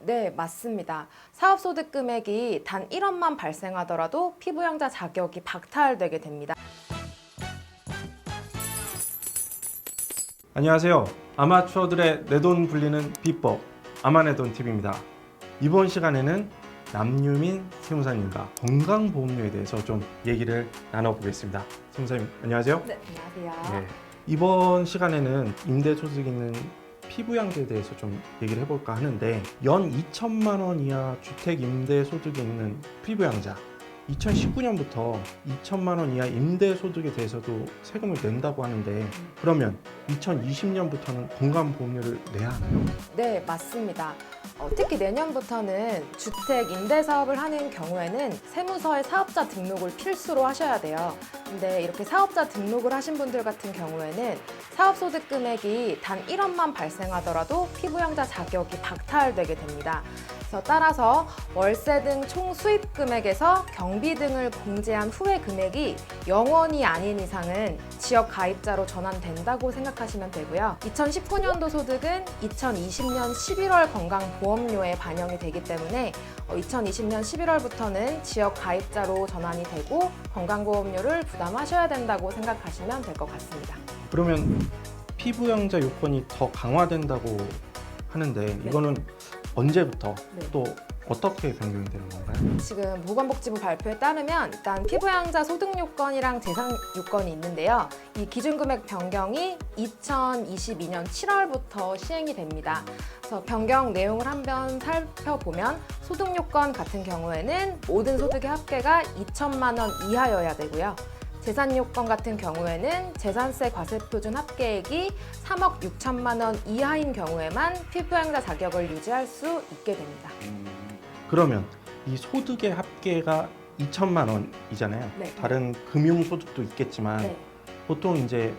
네, 맞습니다. 사업소득 금액이 단 1원만 발생하더라도 피부양자 자격이 박탈되게 됩니다. 안녕하세요. 아마추어들의 내 돈 불리는 비법 아마네돈TV입니다. 이번 시간에는 남유민 세무사님과 건강보험료에 대해서 좀 얘기를 나눠보겠습니다. 세무사님 안녕하세요. 네, 안녕하세요. 네, 이번 시간에는 임대소득 있는 피부양자에 대해서 좀 얘기를 해볼까 하는데 연 2천만 원 이하 주택 임대소득이 있는 피부양자 2019년부터 2천만 원 이하 임대소득에 대해서도 세금을 낸다고 하는데 그러면 2020년부터는 건강보험료를 내야 하나요? 네, 맞습니다. 특히 내년부터는 주택 임대 사업을 하는 경우에는 세무서에 사업자 등록을 필수로 하셔야 돼요. 근데 이렇게 사업자 등록을 하신 분들 같은 경우에는 사업소득 금액이 단 1원만 발생하더라도 피부양자 자격이 박탈되게 됩니다. 그래서 따라서 월세 등 총 수입 금액에서 경비 등을 공제한 후의 금액이 0원이 아닌 이상은 지역 가입자로 전환된다고 생각하시면 되고요. 2019년도 소득은 2020년 11월 건강보험료에 반영이 되기 때문에 2020년 11월부터는 지역 가입자로 전환이 되고 건강보험료를 부담하셔야 된다고 생각하시면 될 것 같습니다. 그러면 피부양자 요건이 더 강화된다고 하는데 이거는 언제부터 네. 또 어떻게 변경이 되는 건가요? 지금 보건복지부 발표에 따르면 일단 피부양자 소득 요건이랑 재산 요건이 있는데요. 이 기준금액 변경이 2022년 7월부터 시행이 됩니다. 그래서 변경 내용을 한번 살펴보면 소득 요건 같은 경우에는 모든 소득의 합계가 2천만 원 이하여야 되고요. 재산 요건 같은 경우에는 재산세 과세표준 합계액이 3억 6천만 원 이하인 경우에만 피부양자 자격을 유지할 수 있게 됩니다. 그러면 이 소득의 합계가 2천만 원이잖아요. 네. 다른 금융소득도 있겠지만 네. 보통 이제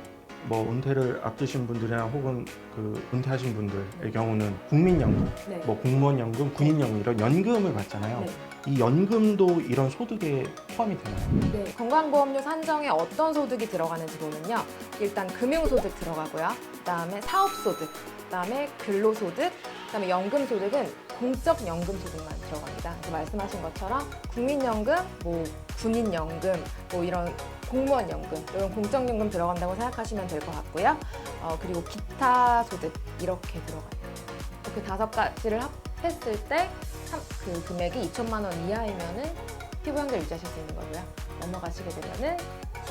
뭐 은퇴를 앞두신 분들이나 혹은 그 은퇴하신 분들의 경우는 국민연금, 네. 뭐 공무원연금, 군인연금 이런 연금을 받잖아요. 네. 이 연금도 이런 소득에 포함이 되나요? 네, 건강보험료 산정에 어떤 소득이 들어가는지 보면요. 일단 금융소득 들어가고요. 그다음에 사업소득, 그다음에 근로소득, 그다음에 연금소득은 공적연금소득만 들어갑니다. 그래서 말씀하신 것처럼 국민연금, 뭐 군인연금, 뭐 이런 공무원연금, 이런 공적연금 들어간다고 생각하시면 될 것 같고요. 그리고 기타 소득 이렇게 들어가요. 이렇게 5가지를 합했을 때 그 금액이 2천만 원 이하이면은 피부양자 유지하실 수 있는 거고요. 넘어가시게 되면은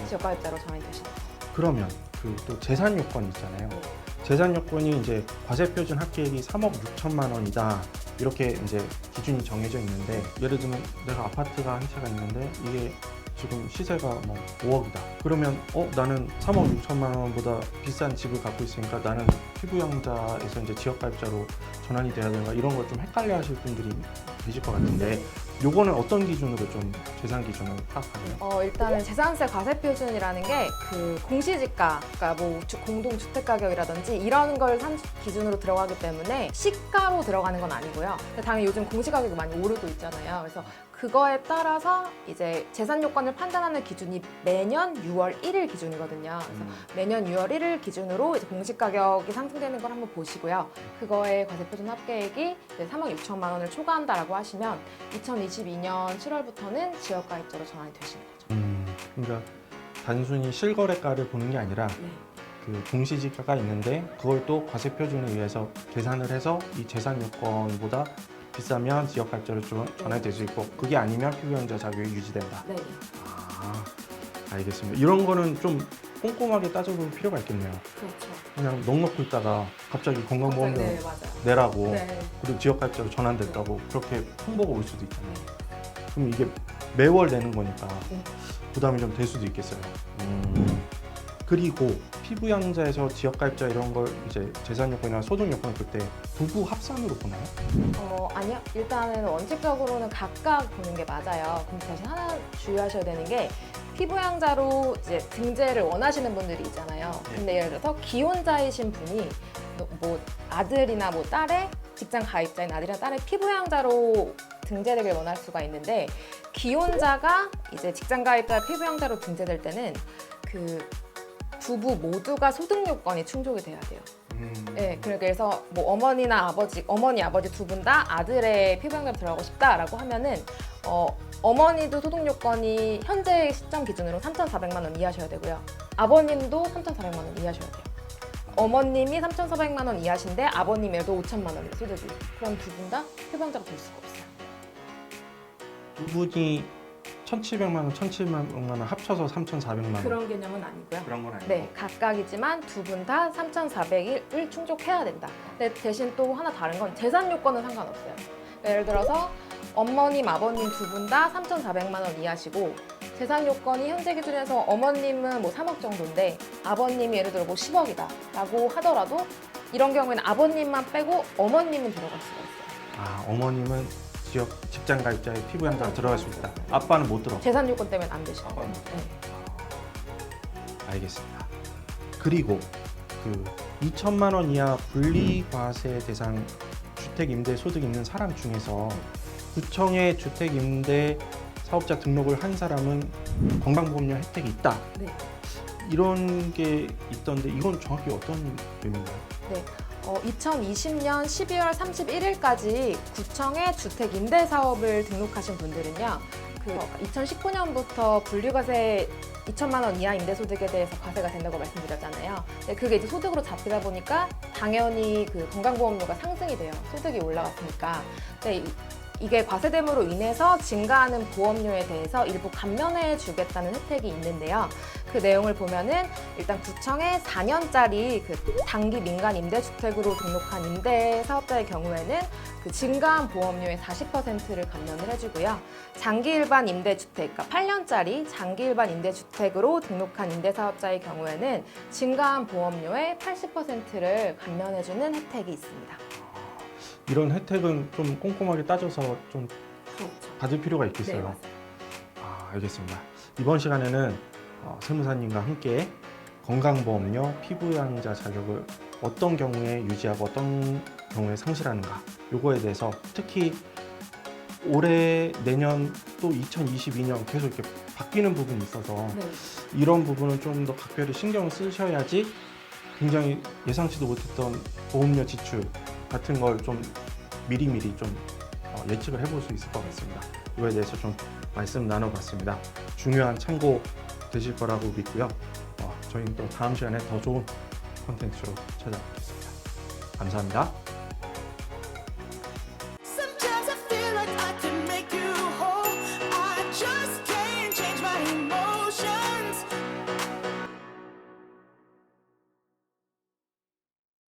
지역가입자로 전환이 되시는 거죠. 그러면 그 또 재산 요건이 있잖아요. 네. 재산 요건이 이제 과세표준 합계액이 3억 6천만 원이다. 이렇게 이제 기준이 정해져 있는데 예를 들면 내가 아파트가 한 채가 있는데 이게 지금 시세가 뭐 5억이다. 그러면 나는 3억 6천만 원보다 비싼 집을 갖고 있으니까 나는 피부양자에서 이제 지역가입자로 전환이 돼야 되는가 이런 걸 좀 헷갈려 하실 분들이 계실 것 같은데 요거는 어떤 기준으로 좀 재산 기준을 파악하나요? 일단은 재산세 과세표준이라는 게 그 공시지가, 그러니까 뭐 공동주택가격이라든지 이런 걸 기준으로 들어가기 때문에 시가로 들어가는 건 아니고요. 당연히 요즘 공시가격이 많이 오르고 있잖아요. 그래서 그거에 따라서 이제 재산 요건을 판단하는 기준이 매년 6월 1일 기준이거든요. 그래서 매년 6월 1일 기준으로 이제 공시가격이 상승되는 걸 한번 보시고요. 그거의 과세표준 합계액이 이제 3억 6천만 원을 초과한다라고 하시면 2022년 7월부터는 지역가입자로 전환이 되시는 거죠. 그러니까 단순히 실거래가를 보는 게 아니라 네. 그 공시지가가 있는데 그걸 또 과세표준에 의해서 계산을 해서 이 재산 요건보다 비싸면 지역가입자로 전환될 수 있고 그게 아니면 피부양자 자격이 유지된다. 네. 아, 알겠습니다. 이런 거는 좀 꼼꼼하게 따져볼 필요가 있겠네요. 그렇죠. 그냥 넉넉히 있다가 갑자기 건강보험료 네, 맞아요. 내라고 네. 그리고 지역가입자로 전환됐다고 그렇게 홍보가 올 수도 있잖아요. 그럼 이게 매월 내는 거니까 네. 부담이 좀 될 수도 있겠어요. 그리고 피부양자에서 지역가입자 이런 걸 이제 재산 요건이나 소득 요건을 볼 때 부부 합산으로 보나요? 아니요. 일단은 원칙적으로는 각각 보는 게 맞아요. 근데 사실 하나 주의하셔야 되는 게 피부양자로 이제 등재를 원하시는 분들이 있잖아요. 근데 예를 들어서 기혼자이신 분이 뭐 아들이나 뭐 딸의 직장 가입자인 아들이나 딸의 피부양자로 등재되길 원할 수가 있는데 기혼자가 이제 직장 가입자 피부양자로 등재될 때는 그 부부 모두가 소득 요건이 충족이 돼야 돼요. 네, 그래서 뭐 어머니 아버지 두 분 다 아들의 피부양자로 들어가고 싶다라고 하면은 어머니도 소득 요건이 현재 시점 기준으로 3,400만 원 이하셔야 되고요. 아버님도 3,400만 원 이하셔야 돼요. 어머님이 3,400만 원 이하신데 아버님에도 5천만 원 소득이. 그럼 두 분 다 피부양자가 될 수가 없어요. 두 분이 1,700만 원, 1,700만 원 합쳐서 3,400만 원. 그런 개념은 아니고요. 그런 건 아니고. 네, 각각이지만 두 분 다 3,400을 충족해야 된다. 근데 대신 또 하나 다른 건 재산 요건은 상관없어요. 예를 들어서 어머님, 아버님 두 분 다 3,400만 원 이하시고 재산 요건이 현재 기준에서 어머님은 뭐 3억 정도인데 아버님이 예를 들어 뭐 10억이다 라고 하더라도 이런 경우에는 아버님만 빼고 어머님은 들어갈 수가 있어요. 아, 어머님은 지역 직장 가입자의 피부 양자가 들어갈 수 있다. 아빠는 못 들어. 재산 요건 때문에 안 되시고. 아빠는 못 네. 알겠습니다. 그리고 그 2천만 원 이하 분리과세 대상 주택 임대 소득 있는 사람 중에서 구청에 주택 임대 사업자 등록을 한 사람은 건강보험료 혜택이 있다. 네. 이런 게 있던데 이건 정확히 어떤 의미인가요? 2020년 12월 31일까지 구청에 주택 임대 사업을 등록하신 분들은요. 2019년부터 분리과세 2천만 원 이하 임대소득에 대해서 과세가 된다고 말씀드렸잖아요. 근데 그게 이제 소득으로 잡히다 보니까 당연히 그 건강보험료가 상승이 돼요. 소득이 올라갔으니까. 근데 이게 과세됨으로 인해서 증가하는 보험료에 대해서 일부 감면해 주겠다는 혜택이 있는데요. 그 내용을 보면은 일단 구청에 4년짜리 그 단기 민간 임대주택으로 등록한 임대 사업자의 경우에는 그 증가한 보험료의 40%를 감면을 해주고요. 장기 일반 임대주택, 그러니까 8년짜리 장기 일반 임대주택으로 등록한 임대사업자의 경우에는 증가한 보험료의 80%를 감면해주는 혜택이 있습니다. 이런 혜택은 좀 꼼꼼하게 따져서 좀 그렇죠. 받을 필요가 네, 있겠어요. 맞아요. 알겠습니다. 이번 시간에는 세무사님과 함께 건강보험료 피부양자 자격을 어떤 경우에 유지하고 어떤 경우에 상실하는가 요거에 대해서 특히 올해 내년 또 2022년 계속 이렇게 바뀌는 부분이 있어서 네. 이런 부분은 좀 더 각별히 신경을 쓰셔야지 굉장히 예상치도 못했던 보험료 지출 같은 걸 좀 미리미리 좀 예측을 해볼 수 있을 것 같습니다. 이거에 대해서 좀 말씀 나눠봤습니다. 중요한 참고 되실 거라고 믿고요. 저희는 또 다음 시간에 더 좋은 콘텐츠로 찾아뵙겠습니다. 감사합니다.